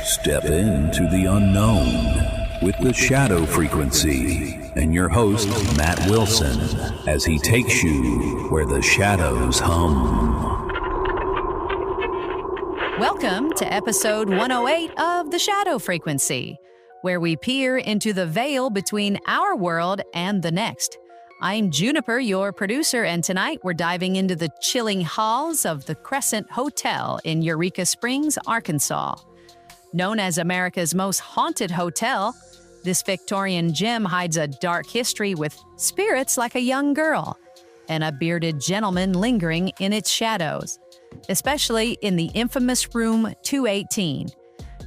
Step into the unknown with the Shadow Frequency and your host, Matt Wilson, as he takes you where the shadows hum. Welcome to episode 108 of The Shadow Frequency, where we peer into the veil between our world and the next. I'm Juniper, your producer, and tonight we're diving into the chilling halls of the Crescent Hotel in Eureka Springs, Arkansas. Known as America's most haunted hotel, this Victorian gem hides a dark history with spirits like a young girl and a bearded gentleman lingering in its shadows, especially in the infamous room 218.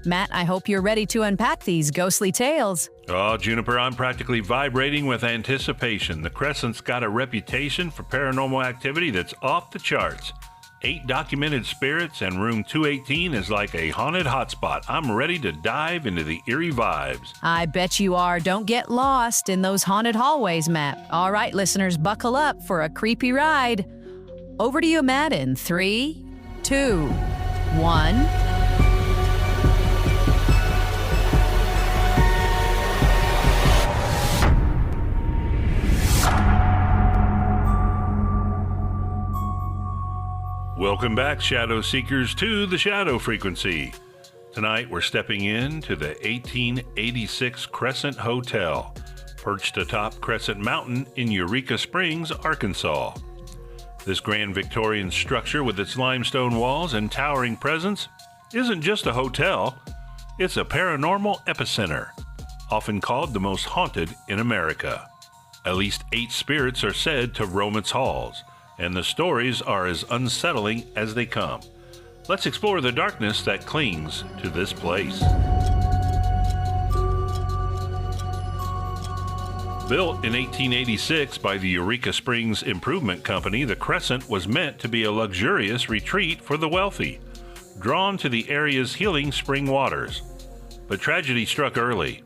Matt, I hope you're ready to unpack these ghostly tales. Oh, Juniper, I'm practically vibrating with anticipation. The Crescent's got a reputation for paranormal activity that's off the charts. 8 documented spirits, and room 218 is like a haunted hotspot. I'm ready to dive into the eerie vibes. I bet you are. Don't get lost in those haunted hallways, Matt. All right, listeners, buckle up for a creepy ride. Over to you, Matt, in 3, 2, 1... Welcome back, Shadow Seekers, to the Shadow Frequency. Tonight, we're stepping into the 1886 Crescent Hotel, perched atop Crescent Mountain in Eureka Springs, Arkansas. This grand Victorian structure with its limestone walls and towering presence isn't just a hotel, it's a paranormal epicenter, often called the most haunted in America. At least 8 spirits are said to roam its halls, and the stories are as unsettling as they come. Let's explore the darkness that clings to this place. Built in 1886 by the Eureka Springs Improvement Company, the Crescent was meant to be a luxurious retreat for the wealthy, drawn to the area's healing spring waters. But tragedy struck early.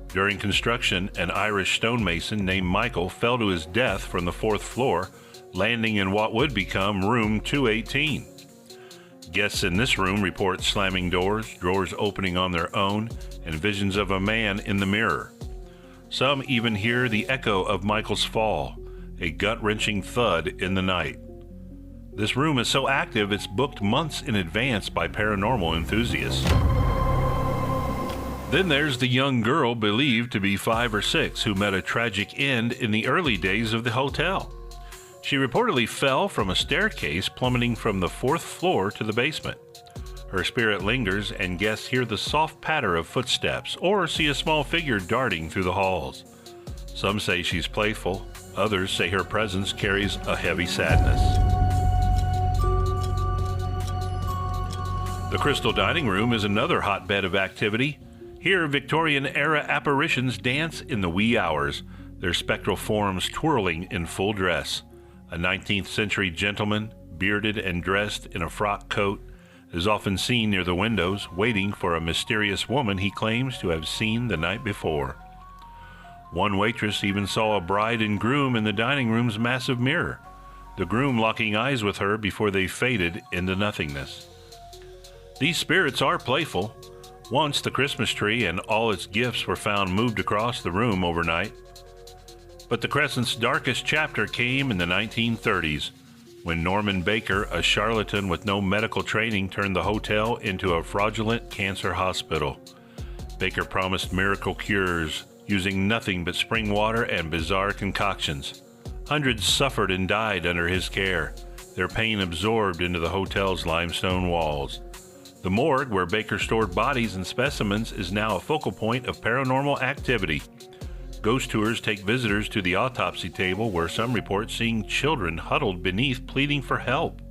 During construction, an Irish stonemason named Michael fell to his death from the 4th floor, landing in what would become room 218. Guests in this room report slamming doors, drawers opening on their own, and visions of a man in the mirror. Some even hear the echo of Michael's fall, a gut-wrenching thud in the night. This room is so active it's booked months in advance by paranormal enthusiasts. Then there's the young girl believed to be 5 or 6 who met a tragic end in the early days of the hotel. She reportedly fell from a staircase plummeting from the 4th floor to the basement. Her spirit lingers, and guests hear the soft patter of footsteps or see a small figure darting through the halls. Some say she's playful, others say her presence carries a heavy sadness. The Crystal Dining Room is another hotbed of activity. Here, Victorian-era apparitions dance in the wee hours, their spectral forms twirling in full dress. A 19th century gentleman, bearded and dressed in a frock coat, is often seen near the windows, waiting for a mysterious woman he claims to have seen the night before. One waitress even saw a bride and groom in the dining room's massive mirror, the groom locking eyes with her before they faded into nothingness. These spirits are playful. Once the Christmas tree and all its gifts were found moved across the room overnight. But the Crescent's darkest chapter came in the 1930s, when Norman Baker, a charlatan with no medical training, turned the hotel into a fraudulent cancer hospital. Baker promised miracle cures, using nothing but spring water and bizarre concoctions. Hundreds suffered and died under his care, their pain absorbed into the hotel's limestone walls. The morgue, where Baker stored bodies and specimens, is now a focal point of paranormal activity. Ghost tours take visitors to the autopsy table, where some report seeing children huddled beneath pleading for help.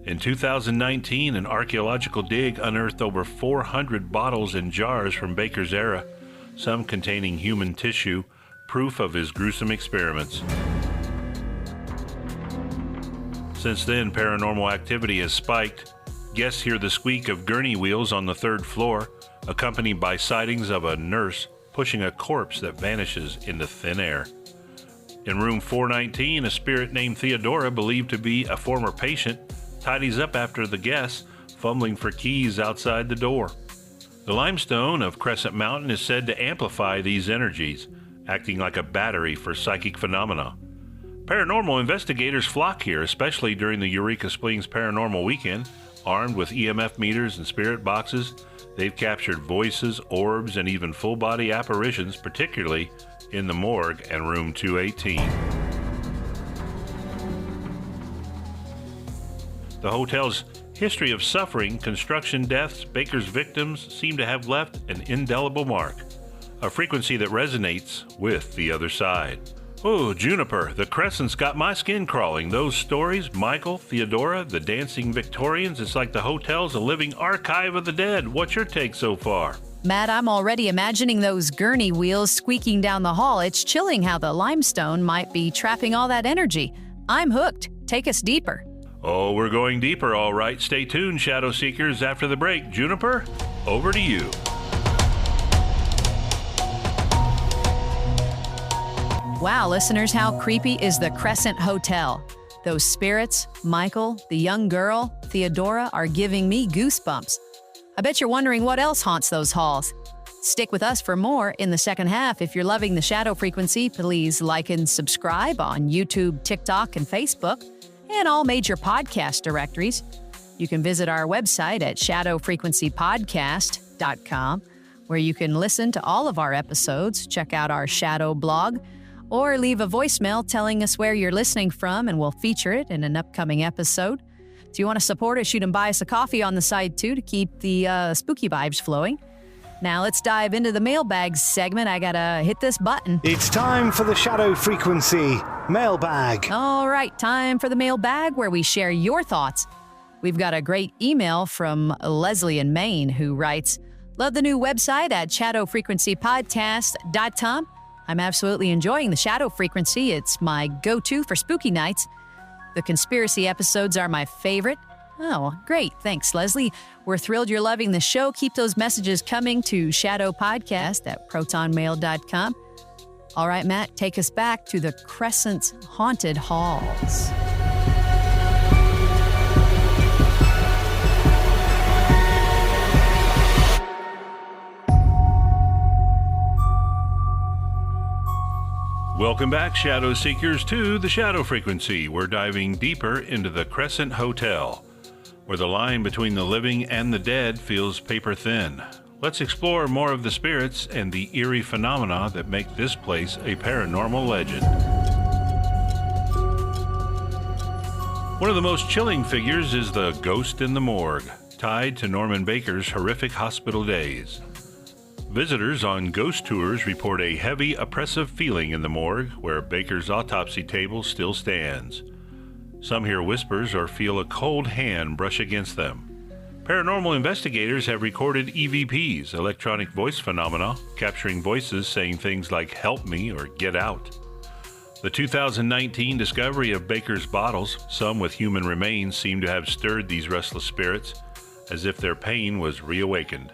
In 2019, an archaeological dig unearthed over 400 bottles and jars from Baker's era, some containing human tissue, proof of his gruesome experiments. Since then, paranormal activity has spiked. Guests hear the squeak of gurney wheels on the 3rd floor, accompanied by sightings of a nurse pushing a corpse that vanishes into thin air. In room 419, a spirit named Theodora, believed to be a former patient, tidies up after the guests, fumbling for keys outside the door. The limestone of Crescent Mountain is said to amplify these energies, acting like a battery for psychic phenomena. Paranormal investigators flock here, especially during the Eureka Springs Paranormal Weekend. Armed with EMF meters and spirit boxes, they've captured voices, orbs, and even full-body apparitions, particularly in the morgue and room 218. The hotel's history of suffering, construction deaths, Baker's victims seem to have left an indelible mark, a frequency that resonates with the other side. Oh, Juniper, the Crescent's got my skin crawling. Those stories, Michael, Theodora, the dancing Victorians, it's like the hotel's a living archive of the dead. What's your take so far? Matt, I'm already imagining those gurney wheels squeaking down the hall. It's chilling how the limestone might be trapping all that energy. I'm hooked. Take us deeper. Oh, we're going deeper, all right. Stay tuned, Shadow Seekers, after the break. Juniper, over to you. Wow, listeners, how creepy is the Crescent Hotel? Those spirits, Michael, the young girl, Theodora, are giving me goosebumps. I bet you're wondering what else haunts those halls. Stick with us for more in the second half. If you're loving the Shadow Frequency, please like and subscribe on YouTube, TikTok, and Facebook, and all major podcast directories. You can visit our website at shadowfrequencypodcast.com, where you can listen to all of our episodes, check out our Shadow blog, or leave a voicemail telling us where you're listening from, and we'll feature it in an upcoming episode. If you want to support us, you can buy us a coffee on the side, too, to keep the spooky vibes flowing. Now let's dive into the mailbag segment. I gotta hit this button. It's time for the Shadow Frequency mailbag. All right, time for the mailbag, where we share your thoughts. We've got a great email from Leslie in Maine, who writes, "Love the new website at shadowfrequencypodcast.com. I'm absolutely enjoying the Shadow Frequency. It's my go-to for spooky nights. The conspiracy episodes are my favorite." Oh, great. Thanks, Leslie. We're thrilled you're loving the show. Keep those messages coming to shadowpodcast@protonmail.com. All right, Matt, take us back to the Crescent's haunted halls. Welcome back, Shadow Seekers, to the Shadow Frequency. We're diving deeper into the Crescent Hotel, where the line between the living and the dead feels paper thin. Let's explore more of the spirits and the eerie phenomena that make this place a paranormal legend. One of the most chilling figures is the ghost in the morgue, tied to Norman Baker's horrific hospital days. Visitors on ghost tours report a heavy, oppressive feeling in the morgue where Baker's autopsy table still stands. Some hear whispers or feel a cold hand brush against them. Paranormal investigators have recorded EVPs, electronic voice phenomena, capturing voices saying things like "help me" or "get out." The 2019 discovery of Baker's bottles, some with human remains, seem to have stirred these restless spirits, as if their pain was reawakened.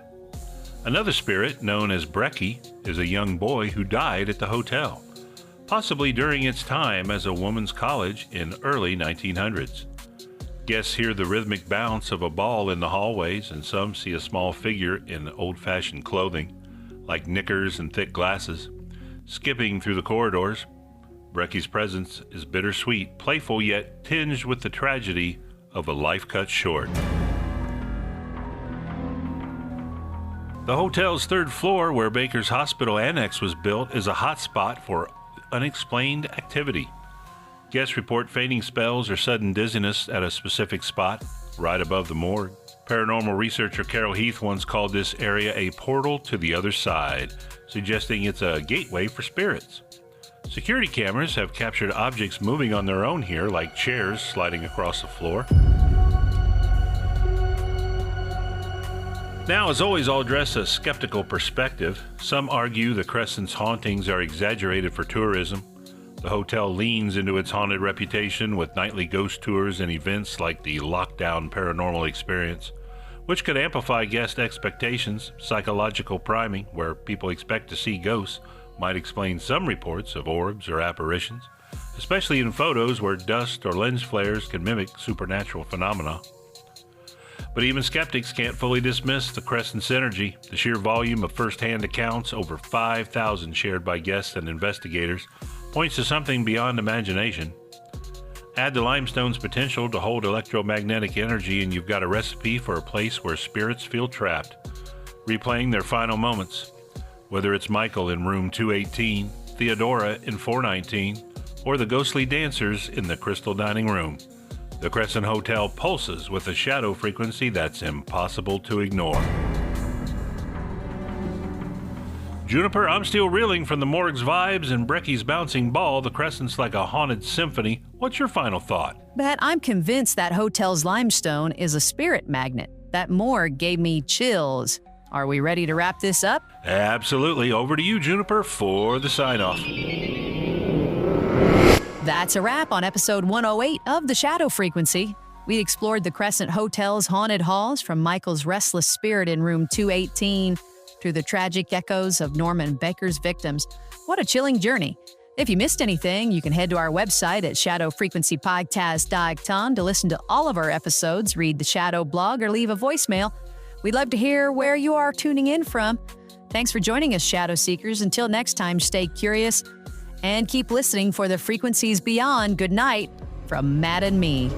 Another spirit, known as Brecky, is a young boy who died at the hotel, possibly during its time as a women's college in early 1900s. Guests hear the rhythmic bounce of a ball in the hallways, and some see a small figure in old-fashioned clothing, like knickers and thick glasses, skipping through the corridors. Brecky's presence is bittersweet, playful, yet tinged with the tragedy of a life cut short. The hotel's third floor, where Baker's Hospital Annex was built, is a hotspot for unexplained activity. Guests report fainting spells or sudden dizziness at a specific spot, right above the morgue. Paranormal researcher Carol Heath once called this area a portal to the other side, suggesting it's a gateway for spirits. Security cameras have captured objects moving on their own here, like chairs sliding across the floor. Now, as always, I'll address a skeptical perspective. Some argue the Crescent's hauntings are exaggerated for tourism. The hotel leans into its haunted reputation with nightly ghost tours and events like the Lockdown Paranormal Experience, which could amplify guest expectations. Psychological priming, where people expect to see ghosts, might explain some reports of orbs or apparitions, especially in photos where dust or lens flares can mimic supernatural phenomena. But even skeptics can't fully dismiss the Crescent synergy. The sheer volume of first-hand accounts, over 5,000 shared by guests and investigators, points to something beyond imagination. Add the limestone's potential to hold electromagnetic energy and you've got a recipe for a place where spirits feel trapped, replaying their final moments. Whether it's Michael in room 218, Theodora in 419, or the ghostly dancers in the Crystal Dining Room, the Crescent Hotel pulses with a shadow frequency that's impossible to ignore. Juniper, I'm still reeling from the morgue's vibes and Brecky's bouncing ball. The Crescent's like a haunted symphony. What's your final thought? But I'm convinced that hotel's limestone is a spirit magnet. That morgue gave me chills. Are we ready to wrap this up? Absolutely. Over to you, Juniper, for the sign-off. That's a wrap on episode 108 of The Shadow Frequency. We explored the Crescent Hotel's haunted halls from Michael's restless spirit in room 218 through the tragic echoes of Norman Baker's victims. What a chilling journey. If you missed anything, you can head to our website at shadowfrequencypodcast.com to listen to all of our episodes, read the Shadow blog, or leave a voicemail. We'd love to hear where you are tuning in from. Thanks for joining us, Shadow Seekers. Until next time, stay curious and keep listening for the frequencies beyond. Good night from Matt and me.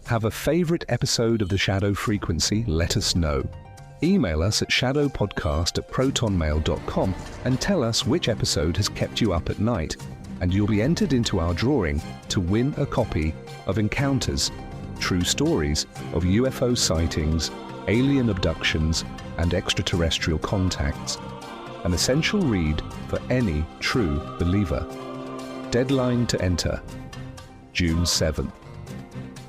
Have a favorite episode of The Shadow Frequency? Let us know. Email us at shadowpodcast@protonmail.com and tell us which episode has kept you up at night, and you'll be entered into our drawing to win a copy of Encounters, True Stories of UFO Sightings, Alien Abductions, and Extraterrestrial Contacts, an essential read for any true believer. Deadline to enter, June 7th.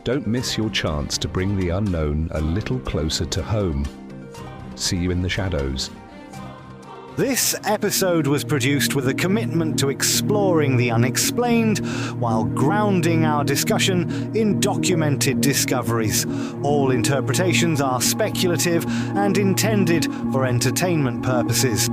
Don't miss your chance to bring the unknown a little closer to home. See you in the shadows. This episode was produced with a commitment to exploring the unexplained while grounding our discussion in documented discoveries. All interpretations are speculative and intended for entertainment purposes.